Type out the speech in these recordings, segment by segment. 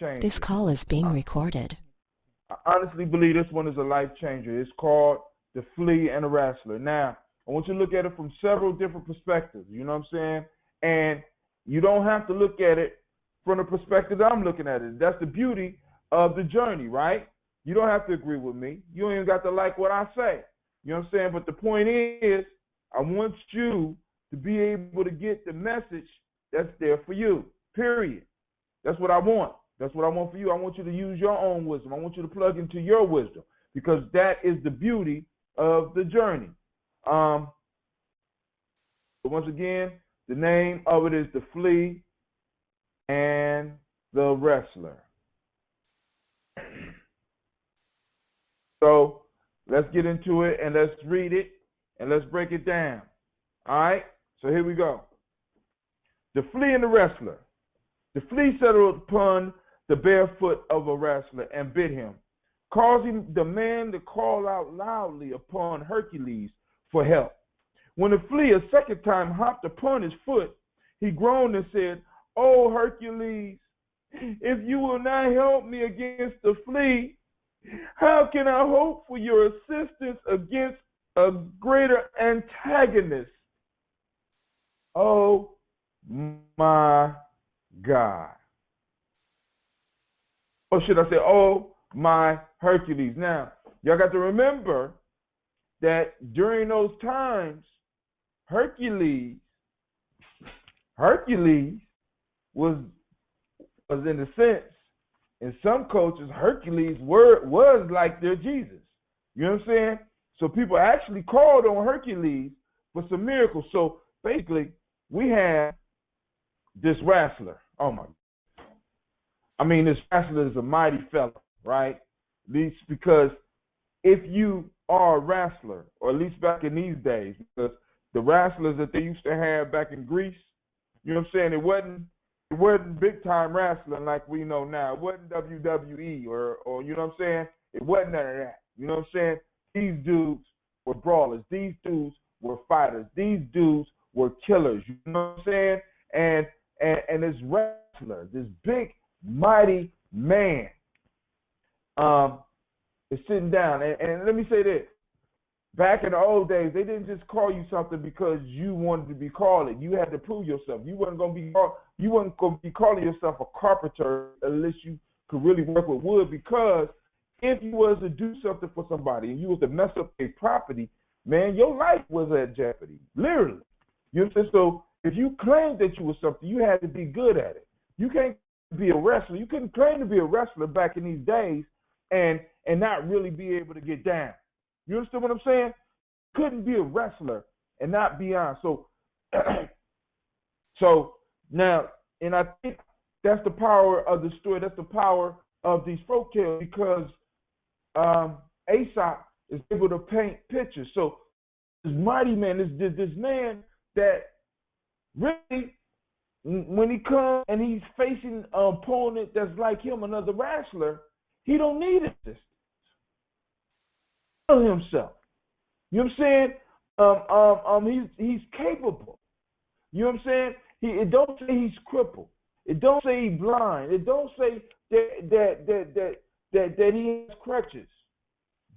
changer. This call is being recorded. I honestly believe this one is a life changer. It's called The Flea and the Wrestler. Now, I want you to look at it from several different perspectives. You know what I'm saying? And you don't have to look at it from the perspective that I'm looking at it. That's the beauty of the journey, right? You don't have to agree with me. You don't even got to like what I say. You know what I'm saying? But the point is, I want you to be able to get the message that's there for you, period. That's what I want. That's what I want for you. I want you to use your own wisdom. I want you to plug into your wisdom because that is the beauty of the journey. But once again, the name of it is The Flea and the Wrestler. So let's get into it and let's read it and let's break it down. All right? So here we go. The Flea and the Wrestler. The flea settled upon the bare foot of a wrestler and bit him, causing the man to call out loudly upon Hercules for help. When the flea a second time hopped upon his foot, he groaned and said, "Oh, Hercules, if you will not help me against the flea, how can I hope for your assistance against a greater antagonist? Oh, my God." Or should I say, oh, my Hercules. Now, y'all got to remember that during those times, Hercules was in a sense, in some cultures, Hercules was like their Jesus. You know what I'm saying? So people actually called on Hercules for some miracles. So basically, we have this wrestler. Oh my! I mean, this wrestler is a mighty fella, right? At least because if you are a wrestler, or at least back in these days, because the wrestlers that they used to have back in Greece, you know what I'm saying? It wasn't big time wrestling like we know now. It wasn't WWE or you know what I'm saying? It wasn't none of that. You know what I'm saying? These dudes were brawlers. These dudes were fighters. These dudes were killers. You know what I'm saying? And this wrestler, this big, mighty man, is sitting down. And let me say this. Back in the old days, they didn't just call you something because you wanted to be called it. You had to prove yourself. You wasn't going to be calling yourself a carpenter unless you could really work with wood, because if you was to do something for somebody and you was to mess up their property, man, your life was at jeopardy, literally. You know what I'm saying? So if you claimed that you were something, you had to be good at it. You can't be a wrestler. You couldn't claim to be a wrestler back in these days and not really be able to get down. You understand what I'm saying? Couldn't be a wrestler and not be on. So, so now, and I think that's the power of the story. That's the power of these folktales, because Aesop is able to paint pictures. So this mighty man, this man that really, when he comes and he's facing an opponent that's like him, another wrestler, he don't need assistance. Himself. You know what I'm saying? He's capable. You know what I'm saying? It don't say he's crippled. It don't say he's blind. It don't say that he has crutches.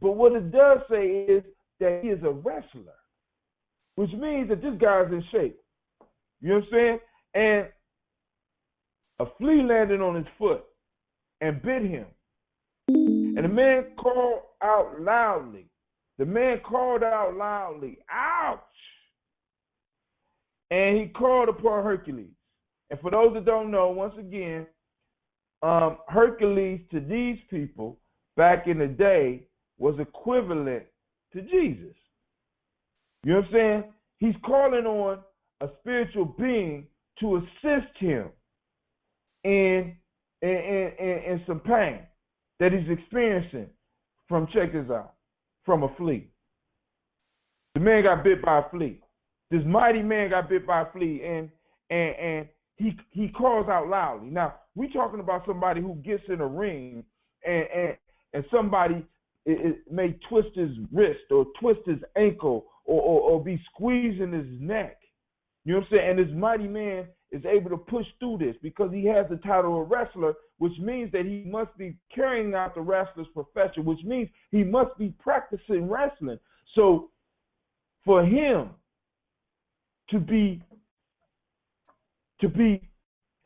But what it does say is that he is a wrestler, which means that this guy's in shape. You know what I'm saying? And a flea landed on his foot and bit him. And the man called out loudly. Ouch! And he called upon Hercules. And for those that don't know, once again, Hercules to these people back in the day was equivalent to Jesus. You know what I'm saying? He's calling on a spiritual being to assist him in some pain that he's experiencing from, check this out, from a flea. The man got bit by a flea. This mighty man got bit by a flea, and he calls out loudly. Now, we're talking about somebody who gets in a ring and somebody may twist his wrist or twist his ankle or be squeezing his neck. You know what I'm saying? And this mighty man is able to push through this because he has the title of wrestler, which means that he must be carrying out the wrestler's profession, which means he must be practicing wrestling. So for him to be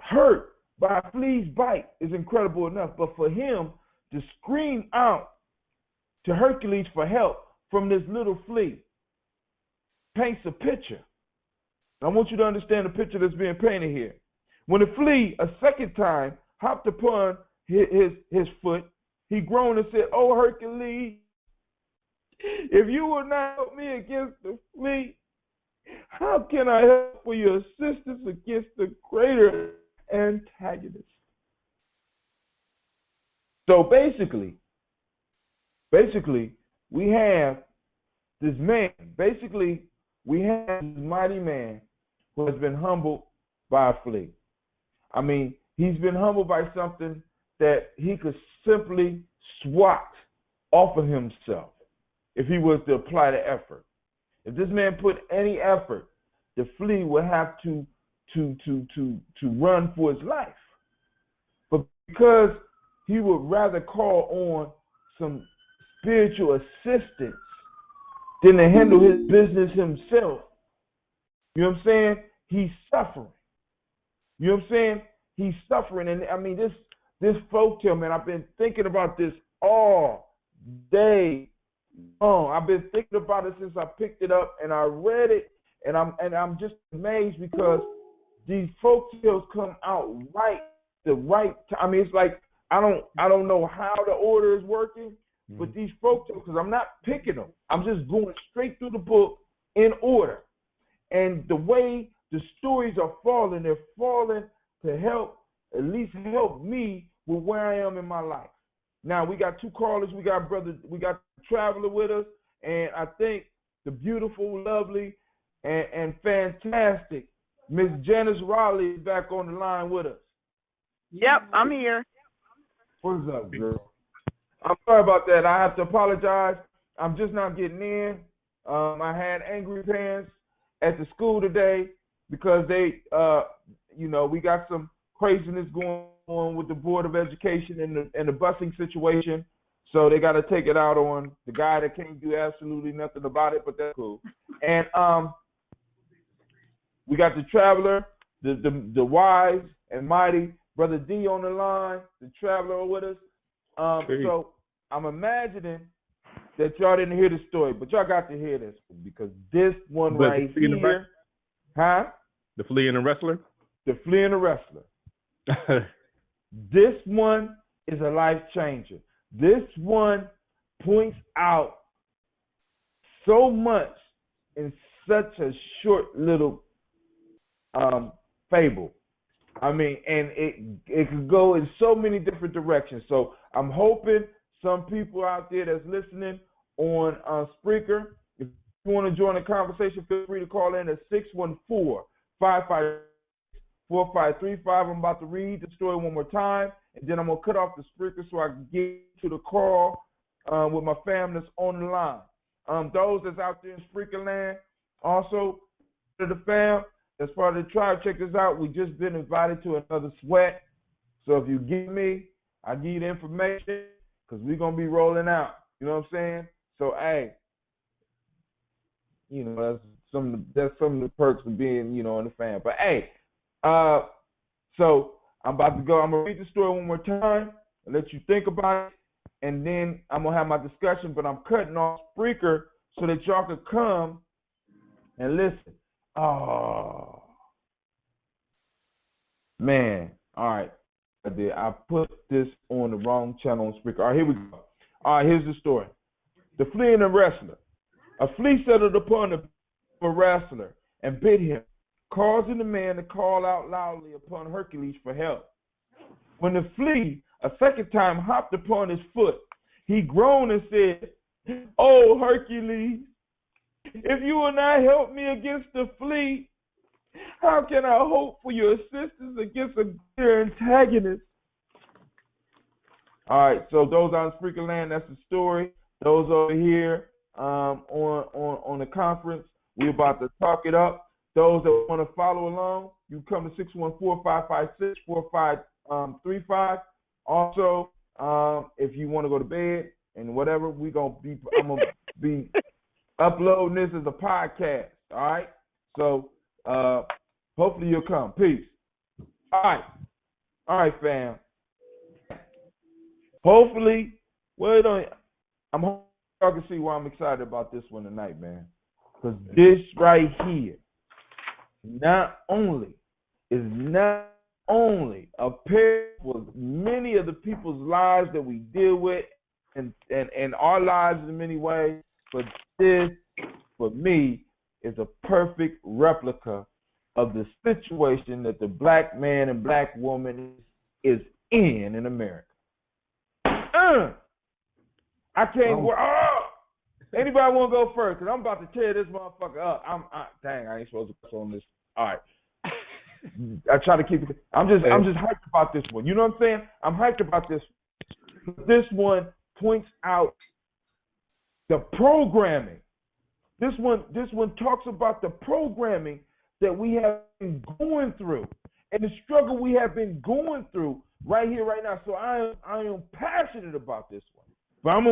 hurt by a flea's bite is incredible enough, but for him to scream out to Hercules for help from this little flea paints a picture. I want you to understand the picture that's being painted here. When the flea a second time hopped upon his foot, he groaned and said, "Oh, Hercules, if you will not help me against the flea, how can I help for your assistance against the greater antagonist?" So basically, we have this man. Basically, we have this mighty man who has been humbled by a flea. I mean, he's been humbled by something that he could simply swat off of himself if he was to apply the effort. If this man put any effort, the flea would have to run for his life. But because he would rather call on some spiritual assistance than to handle his business himself, you know what I'm saying? He's suffering. You know what I'm saying? He's suffering. And I mean, this folktale, man, I've been thinking about this all day long. I've been thinking about it since I picked it up and I read it, and I'm just amazed because these folktales come out the right time. I mean, it's like I don't know how the order is working, but these folktales, because I'm not picking them, I'm just going straight through the book in order. And the way the stories are falling, they're falling to at least help me with where I am in my life. Now we got two callers. We got Traveler with us, and I think the beautiful, lovely, and fantastic Miss Janice Raleigh is back on the line with us. Yep, I'm here. What's up, girl? I'm sorry about that. I have to apologize. I'm just not getting in. I had angry parents at the school today because they, we got some craziness going on with the Board of Education and the busing situation. So they got to take it out on the guy that can't do absolutely nothing about it, but that's cool. And we got the Traveler, the wise and mighty Brother D on the line, the Traveler with us. So I'm imagining that y'all didn't hear the story, but y'all got to hear this because this one right here, The Flea and the Wrestler? The Flea and the Wrestler. This one is a life changer. This one points out so much in such a short little fable. I mean, and it could go in so many different directions. So I'm hoping some people out there that's listening on Spreaker, if you want to join the conversation, feel free to call in at 614-554-4535. I'm about to read the story one more time, and then I'm going to cut off the Spreaker so I can get to the call with my family that's on the line. Those that's out there in Spreaker land, also to the fam, as part of the tribe, check this out. We just been invited to another sweat. So if you give me, I give you the information because we're going to be rolling out. You know what I'm saying? So, hey, that's some of the perks of being, in the fam. But, hey, so I'm about to go. I'm going to read the story one more time and let you think about it. And then I'm going to have my discussion, but I'm cutting off Spreaker so that y'all could come and listen. Oh, man. All right. I put this on the wrong channel on Spreaker. All right, here we go. All right, here's the story. The Flea and the Wrestler. A flea settled upon a wrestler and bit him, causing the man to call out loudly upon Hercules for help. When the flea a second time hopped upon his foot, he groaned and said, "Oh, Hercules, if you will not help me against the flea, how can I hope for your assistance against a greater antagonist?" All right, so those on Spreaker land, that's the story. Those over here on the conference, we're about to talk it up. those that want to follow along, you come to 614-556-4535. Also, if you want to go to bed and whatever, I'm gonna be uploading this as a podcast. All right. So hopefully you'll come. Peace. All right, fam. Hopefully, I'm hoping y'all can see why I'm excited about this one tonight, man. Because this right here not only a pair with many of the people's lives that we deal with and our lives in many ways, but this, for me, is a perfect replica of the situation that the black man and black woman is in America. I can't work. Anybody want to go first? Because I'm about to tear this motherfucker up. Dang, I ain't supposed to go on this. All right. I try to keep it. I'm just hyped about this one. You know what I'm saying? I'm hyped about this. This one points out the programming. This one talks about the programming that we have been going through and the struggle we have been going through right here, right now. So I am passionate about this one. But I'm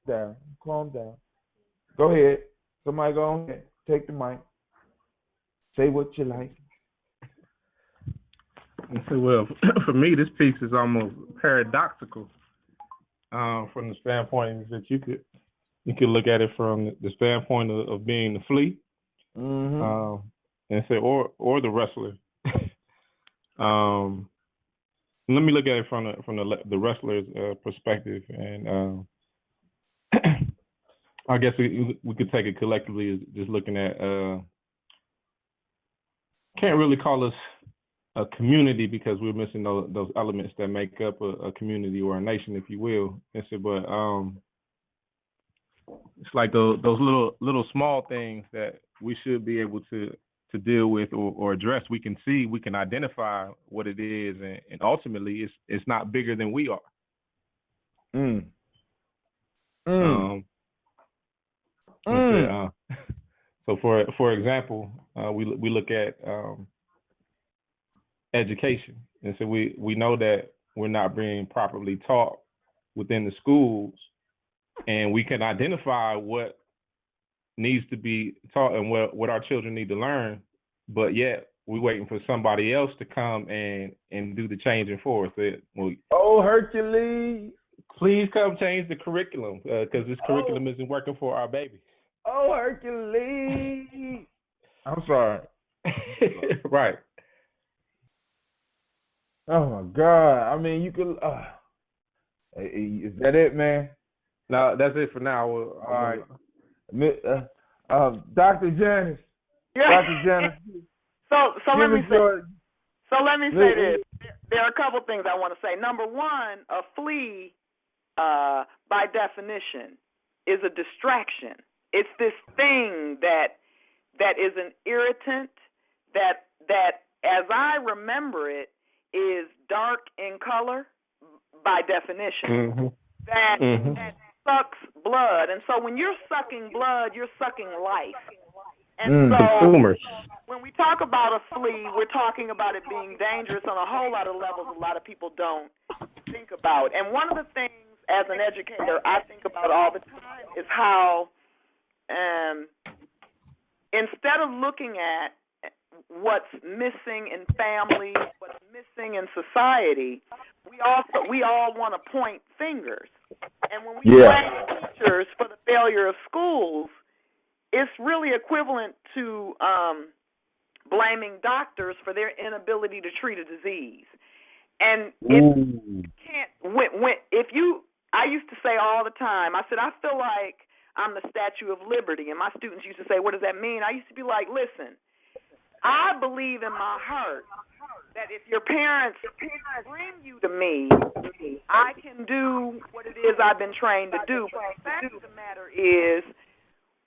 down. Calm down. Go ahead. Somebody go ahead. Take the mic. Say what you like. Well, for me, this piece is almost paradoxical from the standpoint that you could look at it from the standpoint of being the flea, and say or the wrestler. Let me look at it from the wrestler's perspective, and I guess we could take it collectively as just looking at can't really call us a community because we're missing those elements that make up a community or a nation, if you will. And so, but it's like those little small things that we should be able to deal with or address. We can see, we can identify what it is, and ultimately, it's not bigger than we are. So, for example, we look at education, and so we know that we're not being properly taught within the schools, and we can identify what needs to be taught and what our children need to learn, but yet we're waiting for somebody else to come and do the changing for us. Hercules, please come change the curriculum because this curriculum isn't working for our baby. Oh, Hercules. I'm sorry. Right. Oh, my God. I mean, you could... is that it, man? No, that's it for now. All right. Dr. Janice. Yeah. Dr. Janice. So let me say this. There are a couple things I want to say. Number one, a flea, by definition, is a distraction. It's this thing that is an irritant that as I remember it, is dark in color by definition. That sucks blood. And so when you're sucking blood, you're sucking life. And so consumers. When we talk about a flea, we're talking about it being dangerous on a whole lot of levels a lot of people don't think about. And one of the things as an educator I think about all the time is how instead of looking at what's missing in families, what's missing in society, we all want to point fingers. And when we blame teachers for the failure of schools, it's really equivalent to blaming doctors for their inability to treat a disease. And I used to say all the time, I said, I feel like I'm the Statue of Liberty. And my students used to say, what does that mean? I used to be like, listen, I believe in my heart that if your parents bring you to me, I can do what it is I've been trained to do. But the fact of the matter is,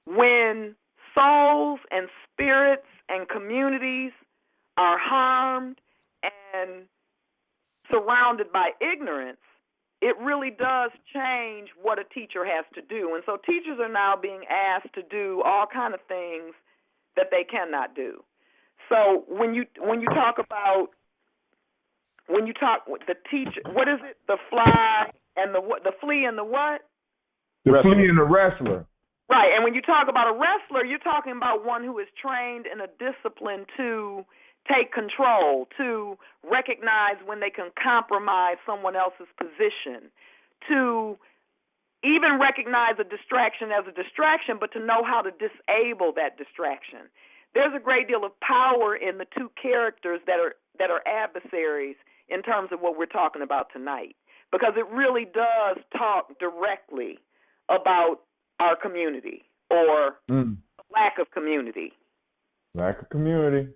when souls and spirits and communities are harmed and surrounded by ignorance, it really does change what a teacher has to do. And so teachers are now being asked to do all kind of things that they cannot do. So when you talk about the teacher, what is it? The fly and the flea and the what? The flea and the wrestler. Right, and when you talk about a wrestler, you're talking about one who is trained in a discipline to take control, to recognize when they can compromise someone else's position, to even recognize a distraction as a distraction, but to know how to disable that distraction. There's a great deal of power in the two characters that are adversaries in terms of what we're talking about tonight, because it really does talk directly about our community or lack of community. Lack of community.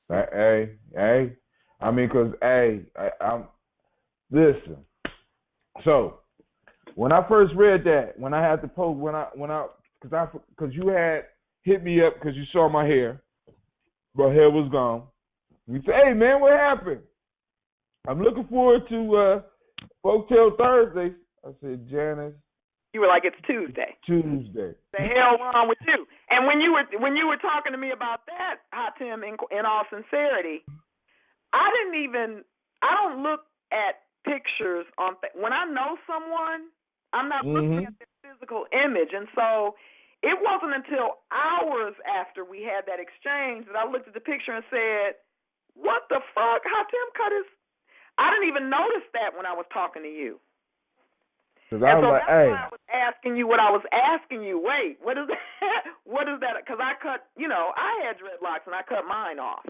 Hey. I mean, because, I'm listen. So, when I first read that, when I had to post, because you had hit me up because you saw my hair was gone. You said, "Hey man, what happened?" I'm looking forward to Folktale Thursdays. I said, "Janice." You were like, "It's Tuesday." Tuesday. The hell wrong with you? And when you were talking to me about that, Hatim, in all sincerity, I don't look at pictures when I know someone, I'm not looking at their physical image. And so it wasn't until hours after we had that exchange that I looked at the picture and said, "What the fuck? Hatim cut his..." I didn't even notice that when I was talking to you. Because I was like, "Hey." I was asking you what I was asking you. Wait, what is that? What is that? Because I cut, I had dreadlocks and I cut mine off.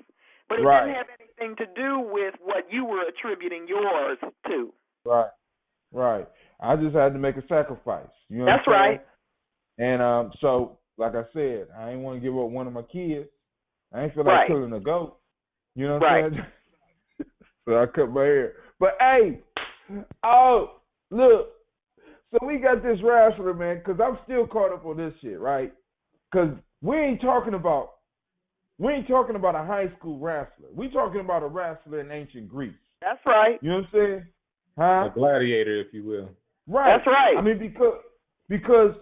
But it didn't have anything to do with what you were attributing yours to. Right. I just had to make a sacrifice. You know That's what I'm right. saying? And so, like I said, I ain't want to give up one of my kids. I ain't feel like killing a goat. You know what I'm saying? So I cut my hair. But hey, look. So we got this wrestler, man, because I'm still caught up on this shit, right? Because we ain't talking about a high school wrestler. We talking about a wrestler in ancient Greece. That's right. You know what I'm saying? Huh? A gladiator, if you will. Right. That's right. I mean, because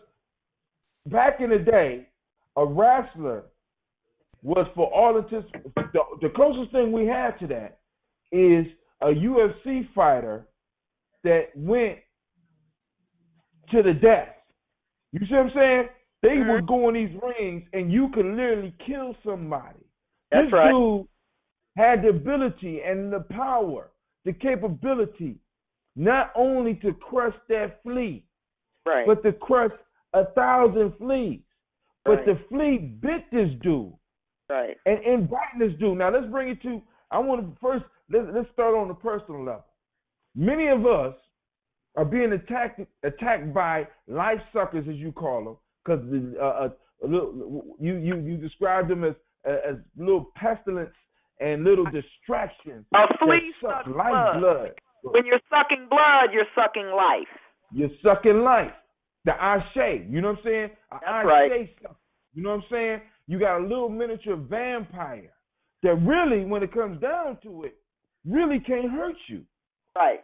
back in the day, a wrestler was, for all intents, the closest thing we have to that is a UFC fighter that went to the death. You see what I'm saying? They would go in these rings and you could literally kill somebody. That's this dude had the ability and the power, the capability, not only to crush that flea, but to crush 1,000 fleas. But the flea bit this dude. Right. And in biting this dude. Now let's bring it to, I want to first, let's start on the personal level. Many of us are being attacked by life suckers, as you call them, because you described them as little pestilence and little distractions. A flea suck sucks life blood. When you're sucking blood, you're sucking life. You're sucking life. The ashe, you know what I'm saying? That's right. You know what I'm saying? You got a little miniature vampire that really, when it comes down to it, really can't hurt you. Right.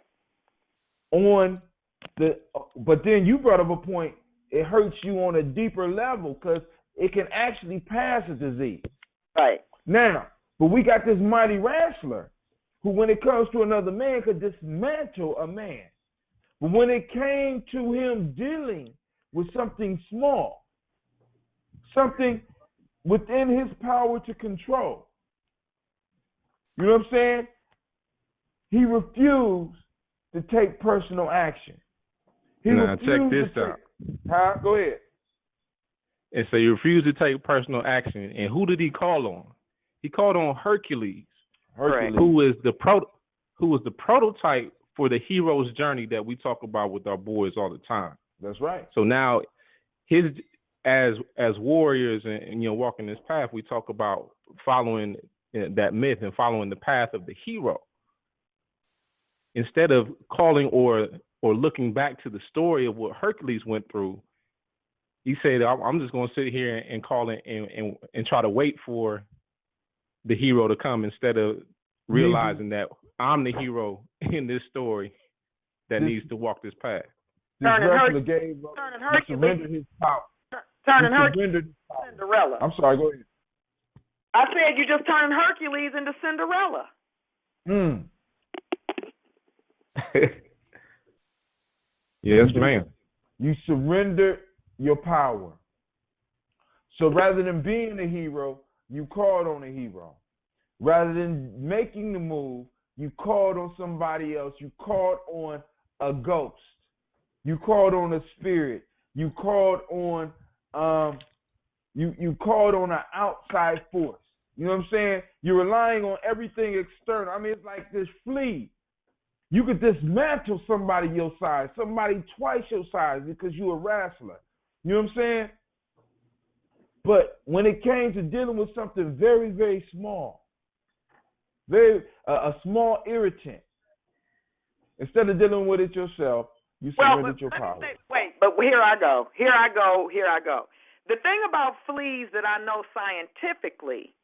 But then you brought up a point, it hurts you on a deeper level because it can actually pass a disease. Right. Now, but we got this mighty wrestler who, when it comes to another man, could dismantle a man. But when it came to him dealing with something small, something within his power to control, you know what I'm saying? He refused to take personal action. Now check this out. Huh? Go ahead. And so he refused to take personal action. And who did he call on? He called on Hercules. Who was the prototype for the hero's journey that we talk about with our boys all the time. That's right. So now, as warriors and walking this path, we talk about following that myth and following the path of the hero. Instead of calling or looking back to the story of what Hercules went through, he said, "I'm just going to sit here and call it and try to wait for the hero to come," instead of realizing that I'm the hero in this story that needs to walk this path. This wrestler gave up, surrendered his power. Turning Hercules into Cinderella. I'm sorry, go ahead. I said you just turned Hercules into Cinderella. Yes, ma'am. You surrendered your power. So rather than being a hero, you called on a hero. Rather than making the move, you called on somebody else. You called on a ghost. You called on a spirit. You called on you called on an outside force. You know what I'm saying? You're relying on everything external. I mean, it's like this flea. You could dismantle somebody your size, somebody twice your size because you're a wrestler. You know what I'm saying? But when it came to dealing with something very, very small, a small irritant, instead of dealing with it yourself, you surrendered your power. But here I go. The thing about fleas that I know scientifically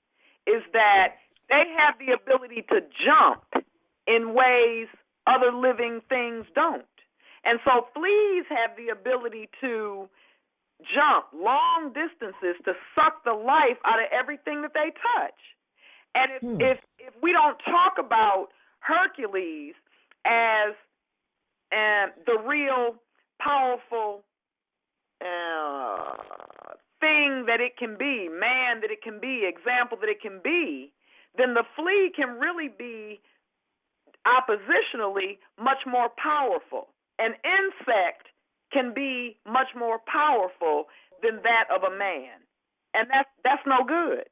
is that they have the ability to jump in ways other living things don't. And so fleas have the ability to jump long distances to suck the life out of everything that they touch. And if we don't talk about Hercules as the real powerful thing that it can be, man that it can be, example that it can be, then the flea can really be oppositionally much more powerful. An insect can be much more powerful than that of a man, and that's no good.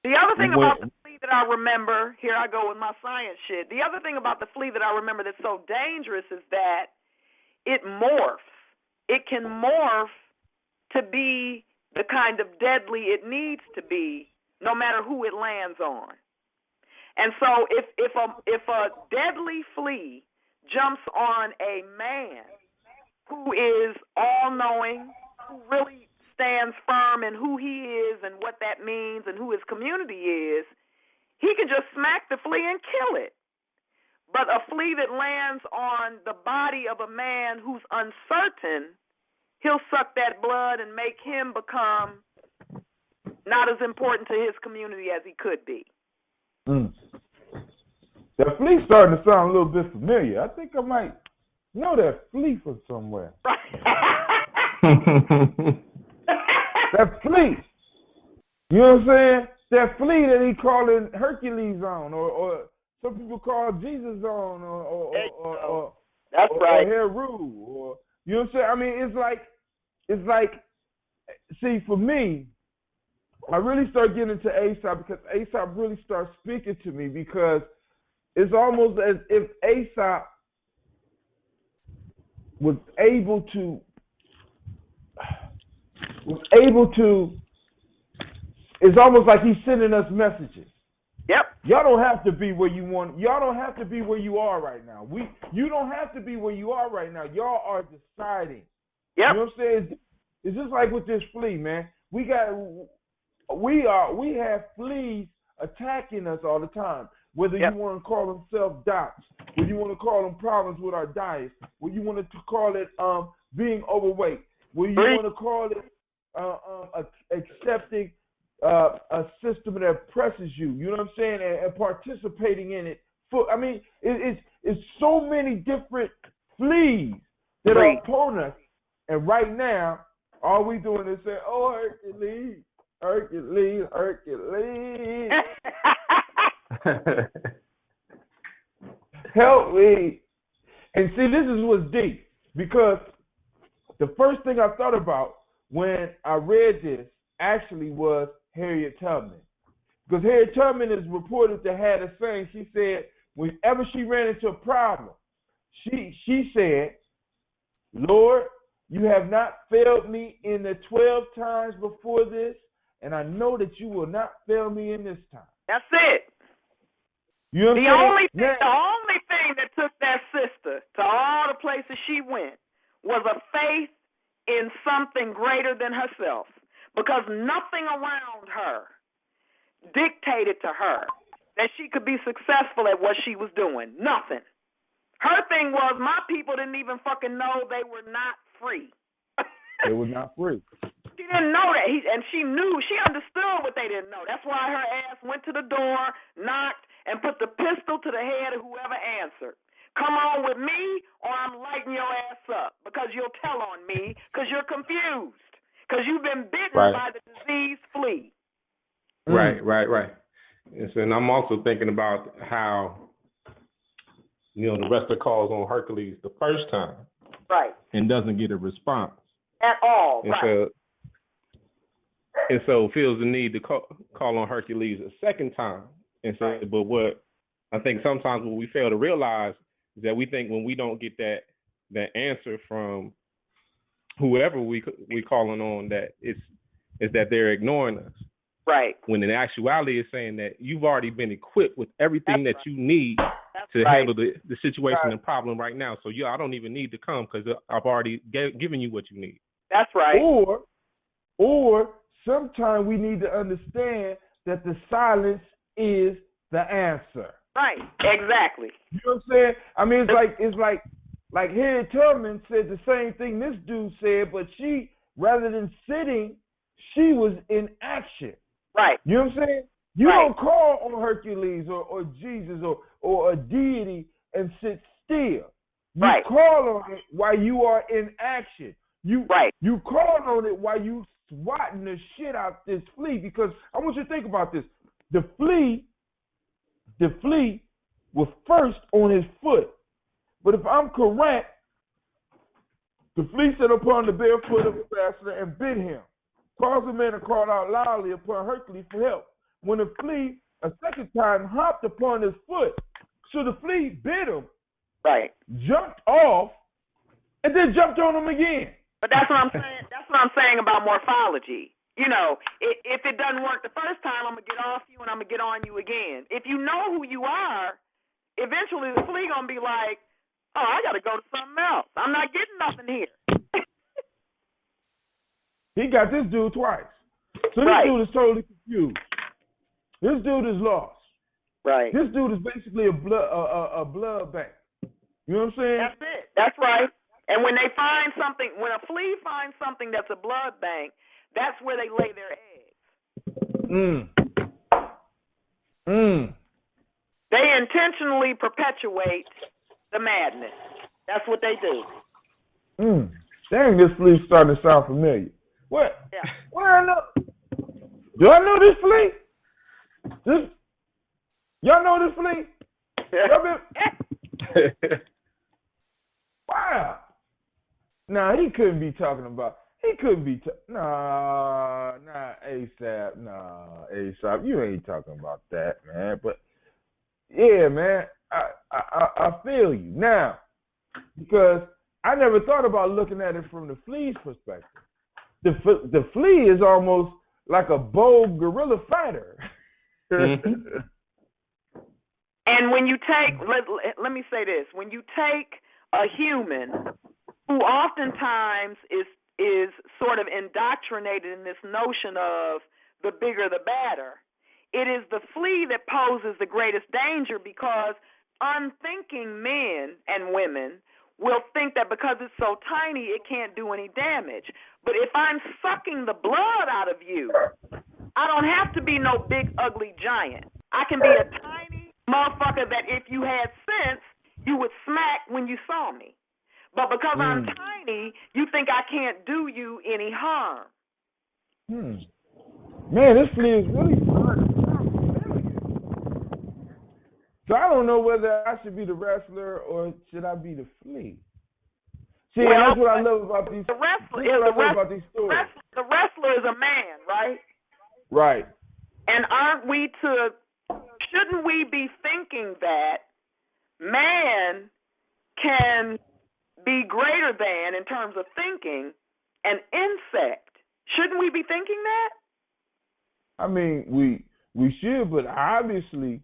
The other thing about the flea that I remember, here I go with my science shit, the other thing about the flea that I remember that's so dangerous is that it morphs. It can morph to be the kind of deadly it needs to be, no matter who it lands on. And so if a deadly flea jumps on a man who is all-knowing, who really stands firm in who he is and what that means and who his community is, he can just smack the flea and kill it. But a flea that lands on the body of a man who's uncertain, he'll suck that blood and make him become not as important to his community as he could be. That flea starting to sound a little bit familiar. I think I might know that flea from somewhere. That flea. You know what I'm saying? That flea that he calling Hercules on, or some people call Jesus on, or that's right. Or Heru, or you know what I'm saying? I mean, it's like. See, for me, I really start getting into Aesop because Aesop really starts speaking to me, because it's almost as if Aesop was able to. It's almost like he's sending us messages. Yep. Y'all don't have to be where you want. Y'all don't have to be where you are right now. You don't have to be where you are right now. Y'all are deciding. Yep. You know what I'm saying? It's just like with this flea, man. We have fleas attacking us all the time. Whether you want to call them self-doubts, whether you want to call them problems with our diets, whether you want to call it being overweight, whether you want to call it accepting a system that oppresses you. You know what I'm saying? And participating in it. It's so many different fleas that are upon us. And right now, all we doing is saying, "Oh, Hercules, Hercules, Hercules, help me." And see, this is what's deep, because the first thing I thought about when I read this actually was Harriet Tubman. Because Harriet Tubman is reported to have a saying. She said whenever she ran into a problem, she said, "Lord, you have not failed me in the 12 times before this, and I know that you will not fail me in this time." That's it. You know the only thing that took that sister to all the places she went was a faith in something greater than herself, because nothing around her dictated to her that she could be successful at what she was doing. Nothing. Her thing was, my people didn't even fucking know they were not free. They were not free. She didn't know that. And she knew, she understood what they didn't know. That's why her ass went to the door, knocked, and put the pistol to the head of whoever answered. Come on with me, or I'm lighting your ass up, because you'll tell on me, because you're confused, because you've been bitten by the disease flea. Right. And I'm also thinking about how, the wrestler calls on Hercules the first time. Right. And doesn't get a response. At all, And so feels the need to call on Hercules a second time. And so, but what I think sometimes what we fail to realize is that we think when we don't get that answer from whoever we calling on, that it's that they're ignoring us. Right. When in actuality, it's saying that you've already been equipped with everything that you need to handle the situation and problem right now. So I don't even need to come because I've already given you what you need. That's right. Or sometimes we need to understand that the silence is the answer. Right. Exactly. You know what I'm saying? I mean, it's like Harriet Tubman said the same thing this dude said, but she, rather than sitting, she was in action. Right. You know what I'm saying? You don't call on Hercules or Jesus or a deity and sit still. You call on it while you are in action. You call on it while you swatting the shit out this flea, because I want you to think about this. The flea was first on his foot. But if I'm correct, the flea set upon the bare foot of the wrestler and bit him, caused the man to call out loudly upon Hercules for help. When the flea a second time hopped upon his foot, so the flea bit him, jumped off, and then jumped on him again. But that's what I'm saying. That's what I'm saying about morphology. If it doesn't work the first time, I'm gonna get off you and I'm gonna get on you again. If you know who you are, eventually the flea gonna be like, "Oh, I gotta go to something else. I'm not getting nothing here." He got this dude twice. So this dude is totally confused. This dude is lost. Right. This dude is basically a blood bank. You know what I'm saying? That's it. That's right. And when they find something, when a flea finds something that's a blood bank, that's where they lay their eggs. They intentionally perpetuate the madness. That's what they do. Dang, this flea's starting to sound familiar. What? Yeah. Where I know? Do I know this flea? Y'all know this flea? Wow. Nah, he couldn't be talking about. He couldn't be. ASAP. ASAP. You ain't talking about that, man. But yeah, man, I feel you now, because I never thought about looking at it from the flea's perspective. The flea is almost like a bold guerrilla fighter. And when you take, let me say this, when you take a human who oftentimes is sort of indoctrinated in this notion of the bigger the better, it is the flea that poses the greatest danger, because unthinking men and women will think that because it's so tiny, it can't do any damage. But if I'm sucking the blood out of you, I don't have to be no big, ugly giant. I can be a tiny motherfucker that if you had sense, you would smack when you saw me. But because I'm tiny, you think I can't do you any harm. Man, this flea is really fun. So I don't know whether I should be the wrestler or should I be the flea. See, that's what I love about these. The wrestler is a man, right? Right. And shouldn't we be thinking that man can be greater than, in terms of thinking, an insect? Shouldn't we be thinking that? I mean, we should, but obviously.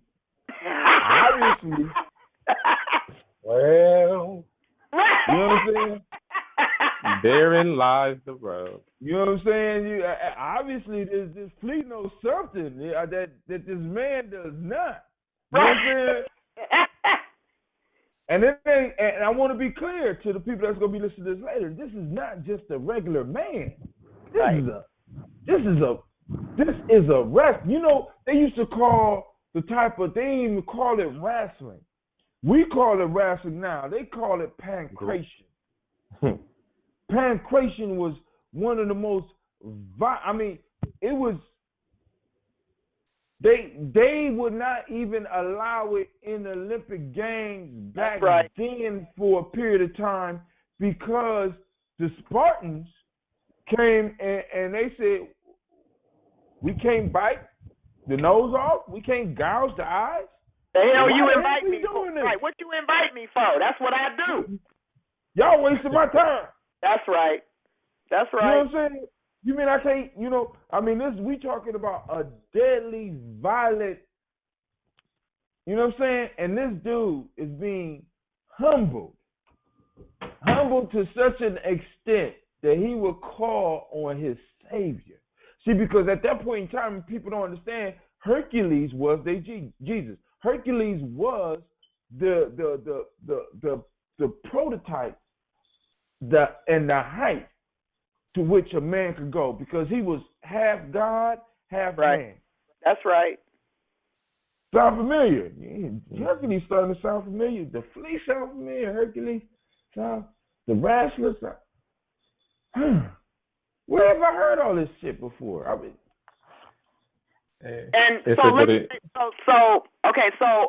Well, you know what I'm saying? Therein lies the rub. You know what I'm saying? Obviously, this flea knows something that this man does not. You know what I'm saying? And I want to be clear to the people that's going to be listening to this later. This is not just a regular man. This is a wrestling. You know, they used to call they didn't even call it wrestling. We call it wrestling now. They call it pancration. Pancration was one of the most, it was, they would not even allow it in the Olympic Games back then for a period of time because the Spartans came and they said, we can't bite the nose off, we can't gouge the eyes. The hell you invite me for? Right, what you invite me for? That's what I do. Y'all wasting my time. That's right. That's right. You know what I'm saying? You mean I can't, we talking about a deadly, violent, you know what I'm saying? And this dude is being humbled to such an extent that he would call on his Savior. See, because at that point in time, people don't understand, Hercules was their Jesus. Hercules was the prototype, and the height to which a man could go, because he was half God, half man. That's right. Sound familiar? Hercules starting to sound familiar. The Flea sound familiar. Hercules sound. The Wrestler sound. Where have I heard all this shit before? So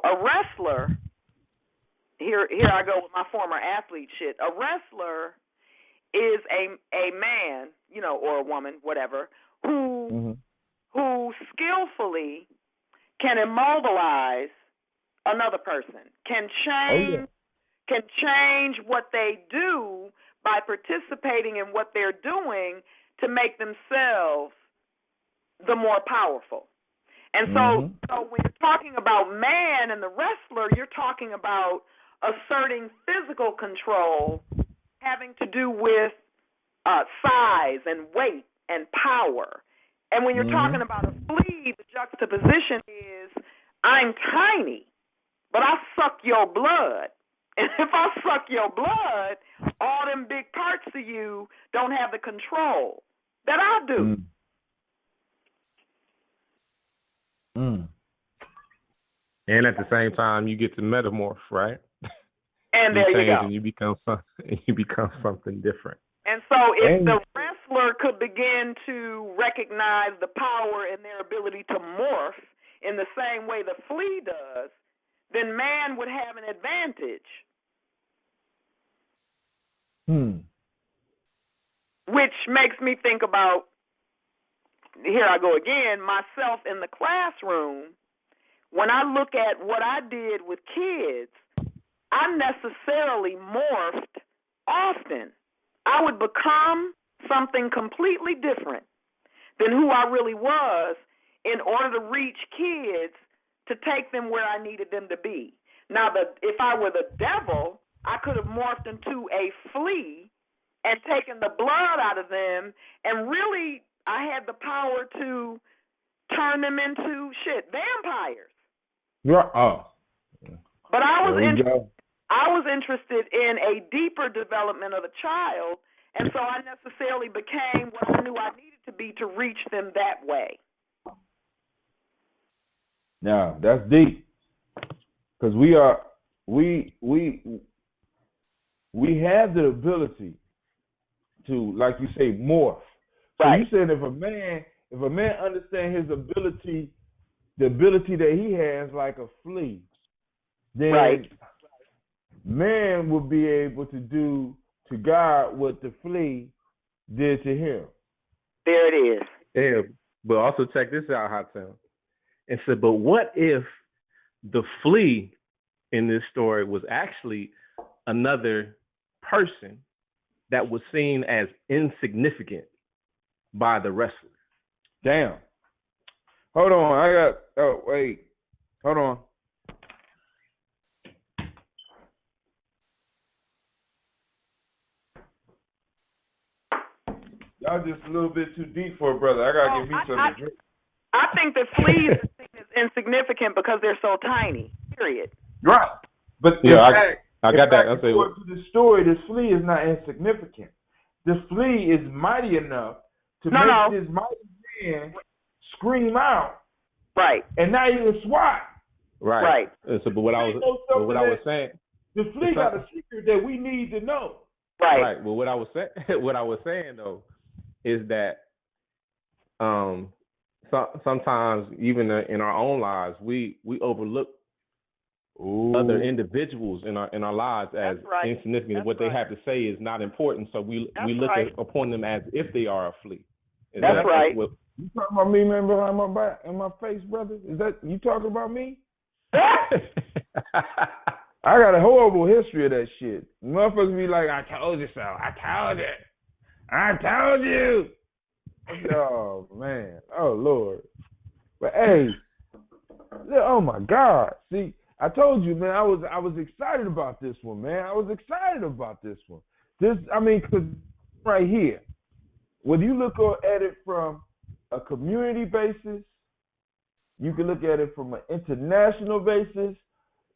a wrestler. Here I go with my former athlete shit. A wrestler is a man, or a woman, whatever, who skillfully can immobilize another person, can change what they do by participating in what they're doing to make themselves the more powerful. And so when you're talking about man and the wrestler, you're talking about asserting physical control having to do with size and weight and power. And when you're talking about a flea, the juxtaposition is, I'm tiny, but I suck your blood. And if I suck your blood, all them big parts of you don't have the control that I do. And at the same time, you get to metamorph, right? And there you go. And you become something different. And so if the wrestler could begin to recognize the power in their ability to morph in the same way the flea does, then man would have an advantage. Which makes me think about, here I go again, myself in the classroom. When I look at what I did with kids, I necessarily morphed often. I would become something completely different than who I really was in order to reach kids to take them where I needed them to be. Now, if I were the devil, I could have morphed into a flea and taken the blood out of them, and really I had the power to turn them into vampires. But I was interested in a deeper development of the child, and so I necessarily became what I knew I needed to be to reach them that way. Now, that's deep, because we have the ability to, like you say, morph. So you said if a man understands his ability, the ability that he has, like a flea, then man will be able to do to God what the flea did to him. There it is. Yeah, but also check this out, Hot Town. And said, but what if the flea in this story was actually another person that was seen as insignificant by the wrestler? Damn. Hold on. Hold on. Y'all just a little bit too deep for a brother. I gotta give me something to drink. I think that fleas are seen as insignificant because they're so tiny. Period. Right. But I got that. According to the story, this flea is not insignificant. The flea is mighty enough to make this mighty man scream out. Right. And not even swat. Right. So, but what I was saying, the Flea got a secret that we need to know. Right. Well, what I was saying though, is that sometimes even in our own lives, we overlook other individuals in our lives as insignificant. That's what they have to say is not important, so we look upon them as if they are a flea. That's right. You talking about me, man, behind my back and my face, brother? Is that you talking about me? I got a horrible history of that shit. Motherfuckers be like, I told you so. I told you. Oh, man. Oh, Lord. But, hey, oh, my God. See, I told you, man, I was excited about this one, man. I was excited about this one. Because right here, when you look at it from a community basis, you can look at it from an international basis,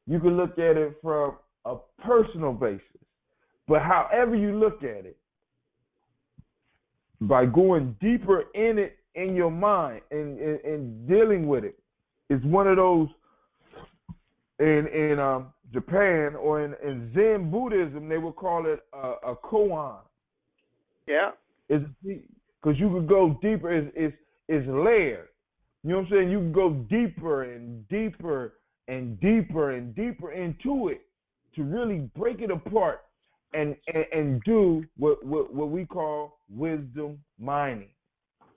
you can look at it from a personal basis. But however you look at it, by going deeper in it in your mind and dealing with it, it's one of those in Japan or in Zen Buddhism, they would call it a koan. Yeah. It's because you could go deeper. It's layered. You know what I'm saying? You can go deeper and deeper and deeper and deeper into it to really break it apart and do what we call wisdom mining.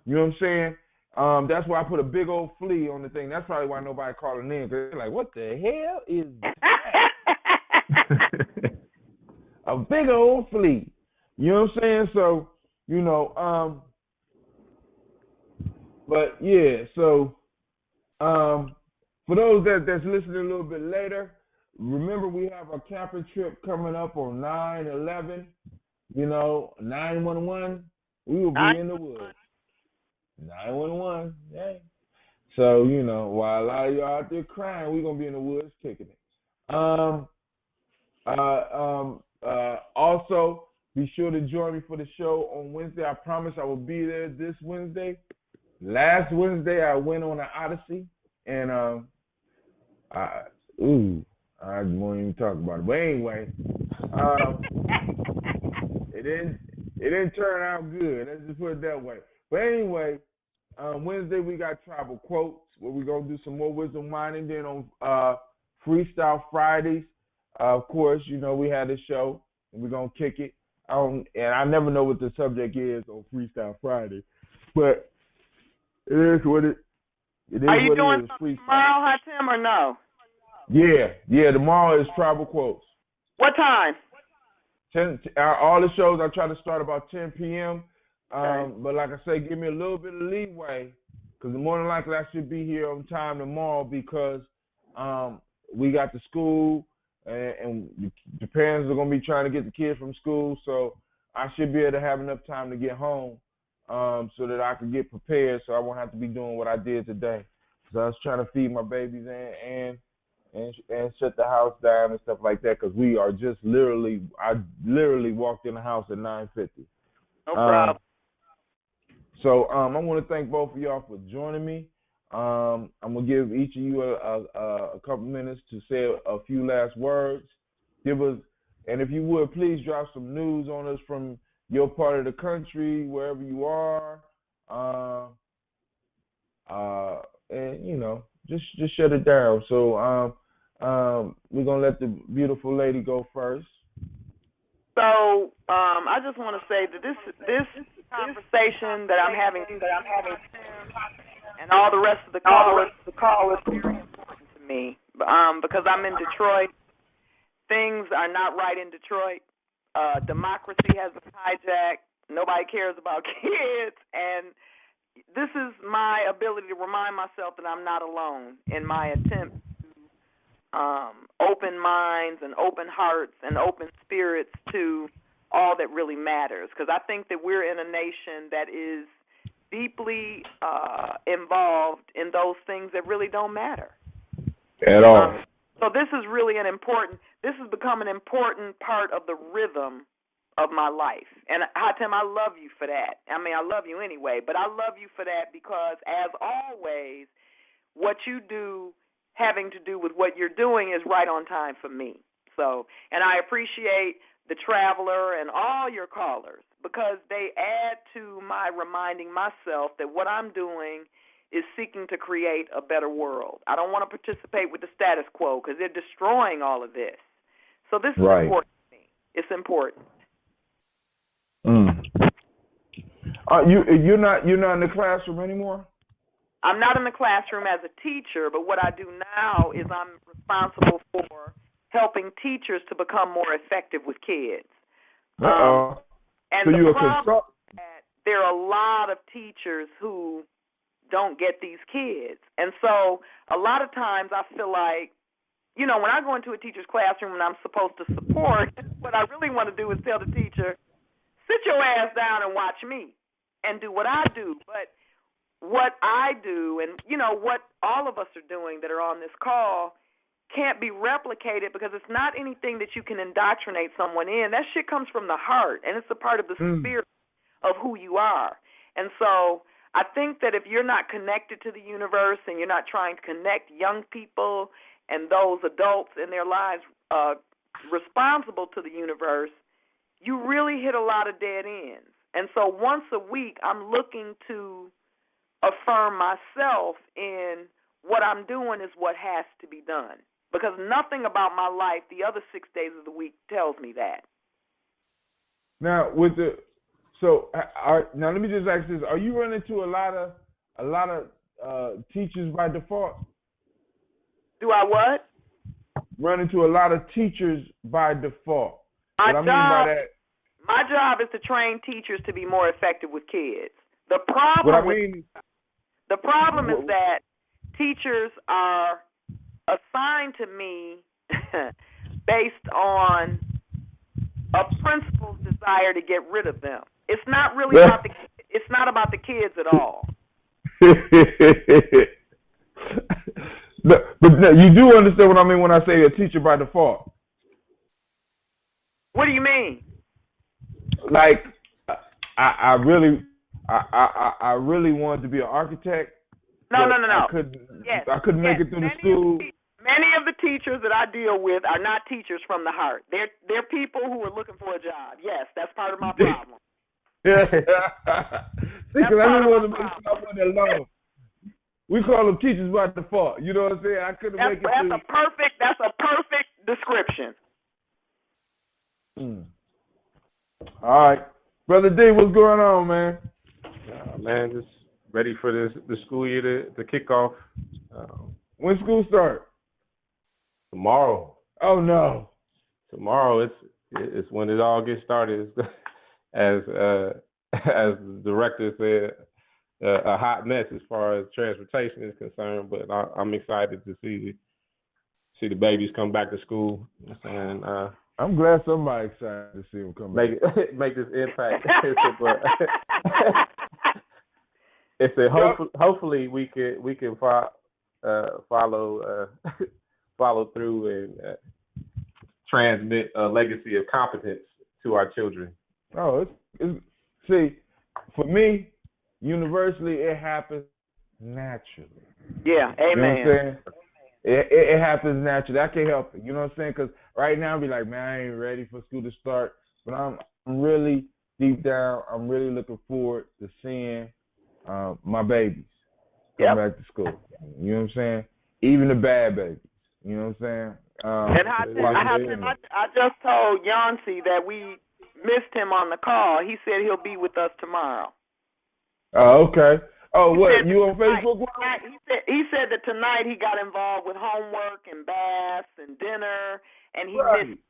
You know what I'm saying? That's why I put a big old flea on the thing. That's probably why nobody calling in, because they're like, what the hell is that? A big old flea. You know what I'm saying? So, you know, but yeah, so for those that's listening a little bit later, remember we have a camping trip coming up on 9/11. You know, 911. We will be in the woods. 911. Yeah. So, you know, while a lot of y'all out there crying, we're gonna be in the woods kicking it. Also, be sure to join me for the show on Wednesday. I promise I will be there this Wednesday. Last Wednesday, I went on an odyssey, and I won't even talk about it. But anyway, it didn't turn out good. Let's just put it that way. But anyway, Wednesday we got tribal quotes where we're gonna do some more wisdom mining. Then on Freestyle Fridays, of course, you know we had a show and we're gonna kick it. And I never know what the subject is on Freestyle Friday, but it is what it is. Are you what doing it is. something tomorrow, Hatim, or no? Yeah. Tomorrow is tribal quotes. What time? 10. All the shows I try to start about 10 p.m. Okay. But like I say, give me a little bit of leeway, because more than likely I should be here on time tomorrow, because we got the school and the parents are going to be trying to get the kids from school, so I should be able to have enough time to get home so that I can get prepared, so I won't have to be doing what I did today. So I was trying to feed my babies and shut the house down and stuff like that, because we are just I literally walked in the house at 9:50. No problem. So I want to thank both of y'all for joining me. I'm going to give each of you a couple minutes to say a few last words. And if you would, please drop some news on us from your part of the country, wherever you are. And, you know, just shut it down. So we're going to let the beautiful lady go first. So I just want to say that this conversation that I'm having, and all the rest of the callers very important to me, because I'm in Detroit. Things are not right in Detroit. Democracy has been hijacked. Nobody cares about kids, and this is my ability to remind myself that I'm not alone in my attempt to open minds and open hearts and open spirits to all that really matters, because I think that we're in a nation that is deeply involved in those things that really don't matter at all. So this is really this has become an important part of the rhythm of my life. And Hatem, I love you for that. I mean, I love you anyway, but I love you for that because, as always, what you do having to do with what you're doing is right on time for me. So, and I appreciate the Traveler and all your callers because they add to my reminding myself that what I'm doing is seeking to create a better world. I don't want to participate with the status quo because they're destroying all of this. So this is important to me. It's important. You're not in the classroom anymore? I'm not in the classroom as a teacher, but what I do now is I'm responsible for helping teachers to become more effective with kids. And so the problem is that there are a lot of teachers who don't get these kids. And so a lot of times I feel like, you know, when I go into a teacher's classroom and I'm supposed to support, what I really want to do is tell the teacher, sit your ass down and watch me and do what I do. But what I do and, you know, what all of us are doing that are on this call can't be replicated because it's not anything that you can indoctrinate someone in. That shit comes from the heart, and it's a part of the spirit of who you are. And so I think that if you're not connected to the universe and you're not trying to connect young people and those adults in their lives responsible to the universe, you really hit a lot of dead ends. And so once a week, I'm looking to affirm myself in what I'm doing is what has to be done. Because nothing about my life the other 6 days of the week tells me that. Now, now let me just ask this: are you running into a lot of teachers by default? Do I what? Run into a lot of teachers by default. My job is to train teachers to be more effective with kids. The problem is that teachers are assigned to me based on a principal's desire to get rid of them. It's not really about it's not about the kids at all. But you do understand what I mean when I say a teacher by default. What do you mean? Like I really wanted to be an architect. No. I couldn't make it through the school. Many of the teachers that I deal with are not teachers from the heart. They're people who are looking for a job. Yes, that's part of my problem. See, because I didn't want to make someone alone. We call them teachers by default. You know what I'm saying? I couldn't make it through. That's a perfect description. All right. Brother D, what's going on, man? Man, just ready for the school year to kick off. When school start? Tomorrow. Oh no. Tomorrow it's when it all gets started. As the director said, a hot mess as far as transportation is concerned. But I'm excited to see the babies come back to school. And I'm glad somebody excited to see them come back. Make this impact. It's hopefully we can follow through and transmit a legacy of competence to our children. Oh, see, for me, universally, it happens naturally. Yeah, amen. You know what I'm saying? It happens naturally. I can't help it. You know what I'm saying? Because right now, I'll be like, man, I ain't ready for school to start. But I'm really, deep down, I'm really looking forward to seeing my babies come back to school. You know what I'm saying? Even the bad babies. You know what I'm saying? And I just told Yancey that we missed him on the call. He said he'll be with us tomorrow. Oh, okay. Oh, what? You on Facebook? He said that tonight he got involved with homework and baths and dinner, and he missed.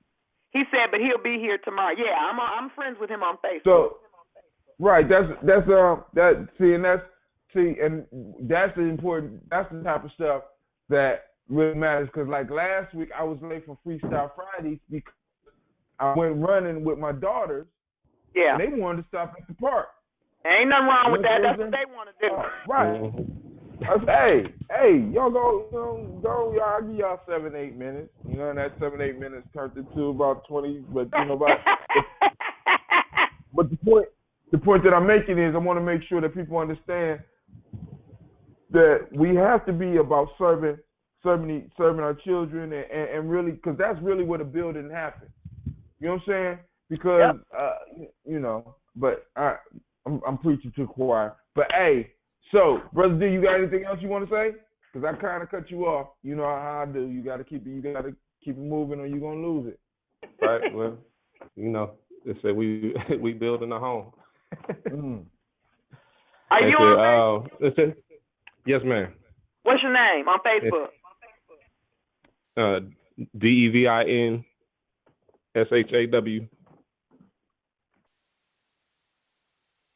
He said, but he'll be here tomorrow. Yeah, I'm friends with him on Facebook. So, right, that's the important. That's the type of stuff that really matters. Because like last week, I was late for Freestyle Fridays because I went running with my daughters. Yeah, and they wanted to stop at the park. Ain't nothing wrong with that. That's what they want to do. Right. I said, hey, y'all go, y'all, I'll give y'all 7-8 minutes. You know, and that 7-8 minutes turned into about 20, but, But the point that I'm making is I want to make sure that people understand that we have to be about serving our children and really, because that's really where the building happens. You know what I'm saying? Because you know, but I'm preaching to the choir. But hey, so Brother D, you got anything else you want to say? Because I kind of cut you off. You know how I do. You got to keep it moving, or you're gonna lose it. Right. Well, you know, they say we building a home. Are you on Facebook? Yes, ma'am. What's your name on Facebook? DEVINSHAW.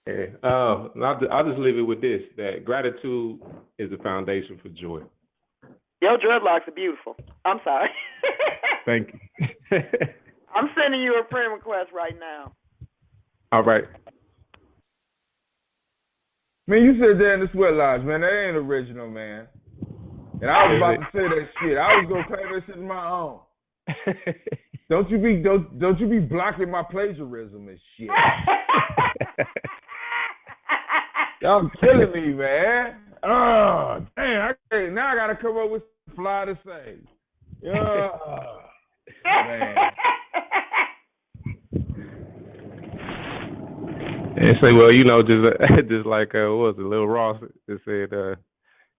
Yeah. I'll just leave it with this: that gratitude is the foundation for joy. Your dreadlocks are beautiful. I'm sorry. Thank you. I'm sending you a friend request right now. All right. Man, you said that in the Sweat Lodge, man. That ain't original, man. And I was about to say that shit. I was gonna claim that shit as my own. Don't you be blocking my plagiarism and shit. Y'all killing me, man. Oh, damn. Now I gotta come up with some fly to say. Man. And say, well, you know, just like what was it, Lil Ross? It said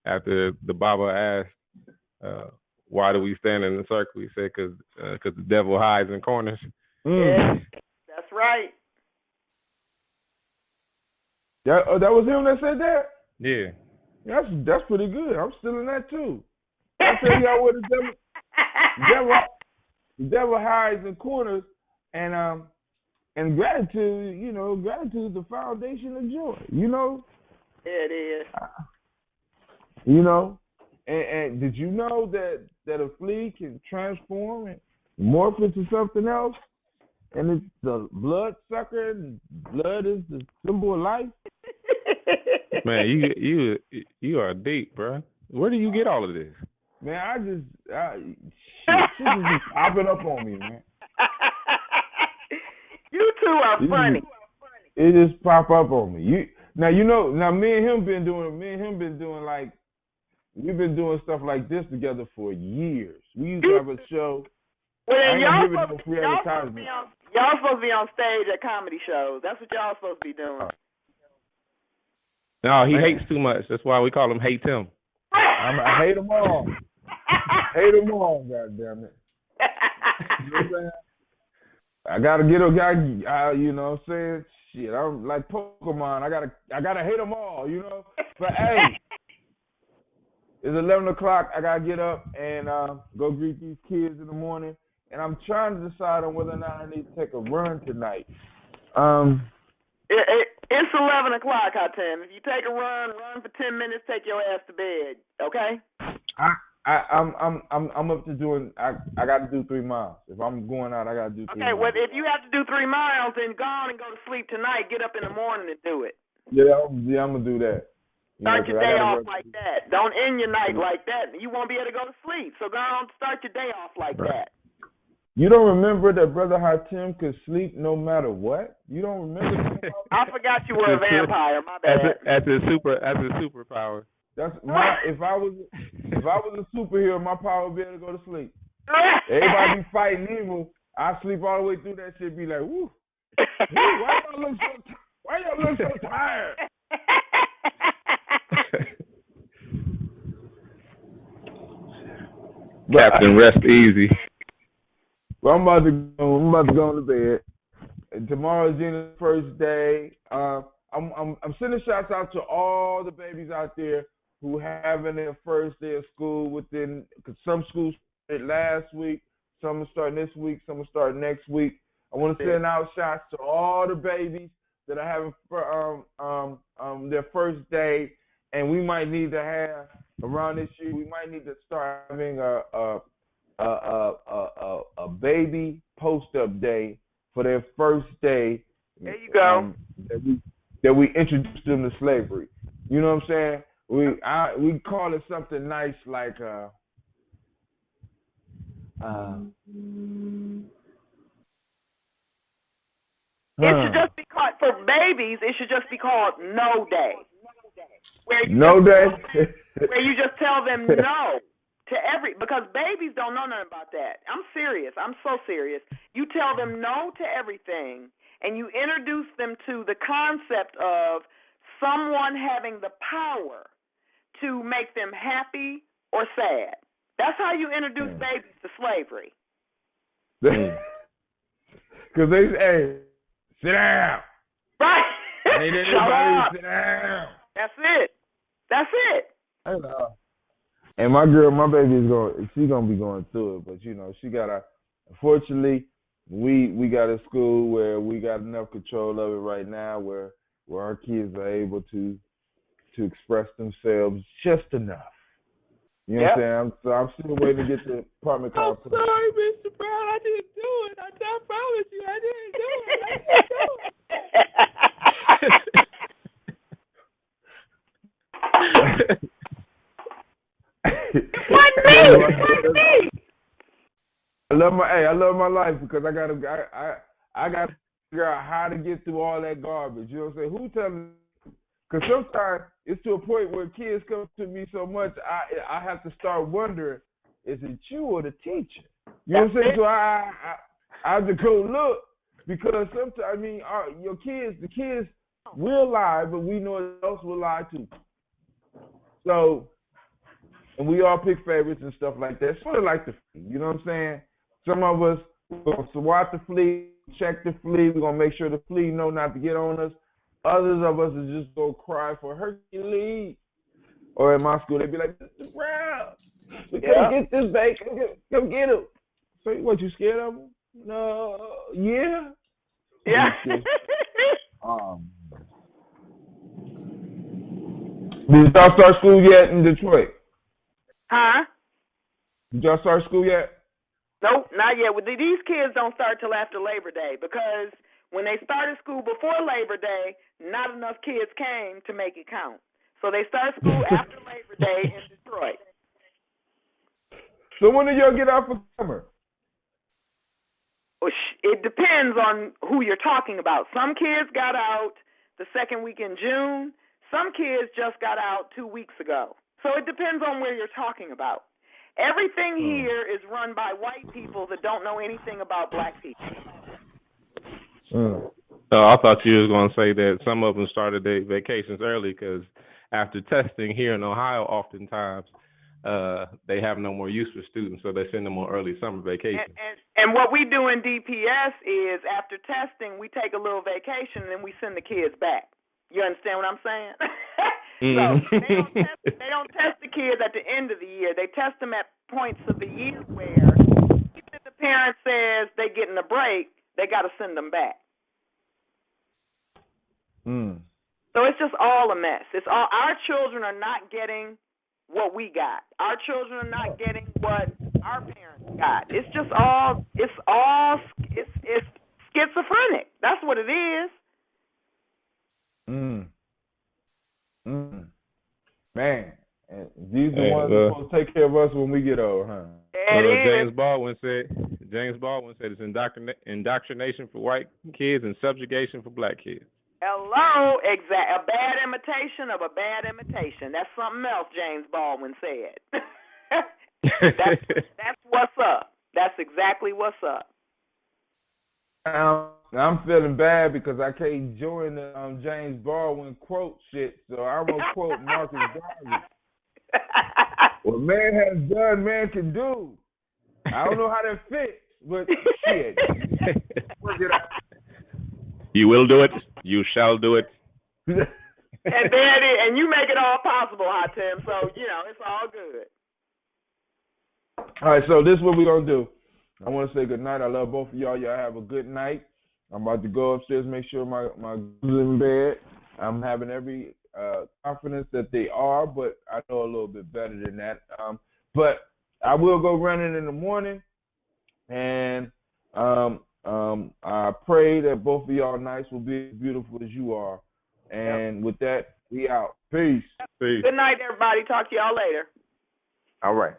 after the Baba asked, "Why do we stand in a circle?" He said, "Cause the devil hides in corners." Yeah, that's right. That was him that said that? Yeah. That's pretty good. I'm still in that too. I tell y'all what the devil hides in corners, and gratitude, you know, gratitude is the foundation of joy, you know? It is. You know? And did you know that a flea can transform and morph into something else? And it's the blood sucker, and blood is the symbol of life? Man, you are deep, bro. Where do you get all of this? Man, shit just be popping up on me, man. You two are funny. It just pop up on me. Now me and him been doing like, we've been doing stuff like this together for years. We used to have a show. Well, then y'all supposed to be on stage at comedy shows. That's what y'all supposed to be doing. No, he hates too much. That's why we call him Hate Him. I hate them all. Hate them all, goddammit. You know what I'm saying? I gotta get a guy, you know what I'm saying? Shit, I'm like Pokemon. I gotta hate them all, you know? But hey, it's 11 o'clock. I gotta get up and go greet these kids in the morning. And I'm trying to decide on whether or not I need to take a run tonight. It's 11 o'clock, Hatem. If you take a run for 10 minutes, take your ass to bed, okay? I'm up to doing. I got to do 3 miles. If I'm going out, I got to do 3 miles. Okay, well, if you have to do 3 miles, then go on and go to sleep tonight. Get up in the morning and do it. Yeah, I'm gonna do that. Start your day off like that. Don't end your night like that. You won't be able to go to sleep. So go on, start your day off like that. You don't remember that Brother Hatem could sleep no matter what? You don't remember that? I forgot you were a vampire. My bad. That's his superpower. That's my. If I was a superhero, my power would be able to go to sleep. Everybody be fighting evil. I sleep all the way through that shit. Be like, woo. Why y'all look so tired? Captain, rest easy. Well, I'm about to go to bed. And tomorrow's Gina's first day. I'm sending shouts out to all the babies out there who having their first day of school because some schools started last week, some are starting this week, some will start next week. I want to send out shouts to all the babies that are having their first day, and we might need to have around this year. We might need to start having a baby post-up day for their first day. There you go. That we introduced them to slavery. You know what I'm saying? We call it something nice like it should just be called for babies, it should just be called No Day. Where you just tell them no to because babies don't know nothing about that. I'm serious. I'm so serious. You tell them no to everything, and you introduce them to the concept of someone having the power to make them happy or sad. That's how you introduce babies to slavery. Because they say, sit down. Right. Ain't anybody sit down. That's it. That's it. And my girl, my baby she's gonna be going through it, but she got unfortunately, we got a school where we got enough control of it right now where our kids are able to express themselves just enough. You know what I'm saying? I'm still waiting to get the apartment complex. I'm sorry, Mr. Brown, I didn't do it. I promise you, I didn't do it. What me? I love my life because I gotta figure out how to get through all that garbage. You know what I'm saying? Who telling me? Because sometimes it's to a point where kids come to me so much, I have to start wondering, is it you or the teacher? You know what I'm saying? So I have to go look because sometimes, the kids will lie, but we know else will lie too. So, and we all pick favorites and stuff like that. Sort of like the flea, you know what I'm saying? Some of us we're gonna swat the flea, check the flea. We're gonna make sure the flea know not to get on us. Others of us is just gonna cry for Hercules. Or in my school, they'd be like, Mr. Brown, we can't get this baby. Come get him. So what? You scared of him? No. Yeah. Yeah. Did y'all start school yet in Detroit? Huh? Did y'all start school yet? Nope, not yet. These kids don't start till after Labor Day because when they started school before Labor Day, not enough kids came to make it count. So they start school after Labor Day in Detroit. So when do y'all get out for summer? Well, it depends on who you're talking about. Some kids got out the second week in June. Some kids just got out 2 weeks ago. So it depends on where you're talking about. Everything here is run by white people that don't know anything about black people. I thought you was going to say that some of them started their vacations early because after testing here in Ohio, oftentimes they have no more use for students, so they send them on early summer vacation. And what we do in DPS is after testing, we take a little vacation and then we send the kids back. You understand what I'm saying? So they don't test the kids at the end of the year. They test them at points of the year where even if the parent says they're getting a break, they got to send them back. So it's just all a mess. It's all our children are not getting what we got. Our children are not getting what our parents got. It's just all it's schizophrenic. That's what it is. Man, these are the ones that are supposed to take care of us when we get old, huh? James Baldwin said it's indoctrination for white kids and subjugation for black kids. Hello, a bad imitation of a bad imitation. That's something else James Baldwin said. That's what's up. That's exactly what's up. I'm feeling bad because I can't join the James Baldwin quote shit, so I'm going to quote Marcus Garvey. What man has done, man can do. I don't know how that fits, but shit. You will do it. You shall do it. And there it is. And you make it all possible, Hot Tim, so, it's all good. All right, so this is what we're going to do. I want to say good night. I love both of y'all. Y'all have a good night. I'm about to go upstairs, make sure my girls in bed. I'm having every confidence that they are, but I know a little bit better than that. But I will go running in the morning, and I pray that both of y'all nights will be as beautiful as you are. And with that, we out. Peace. Good night, everybody. Talk to y'all later. All right.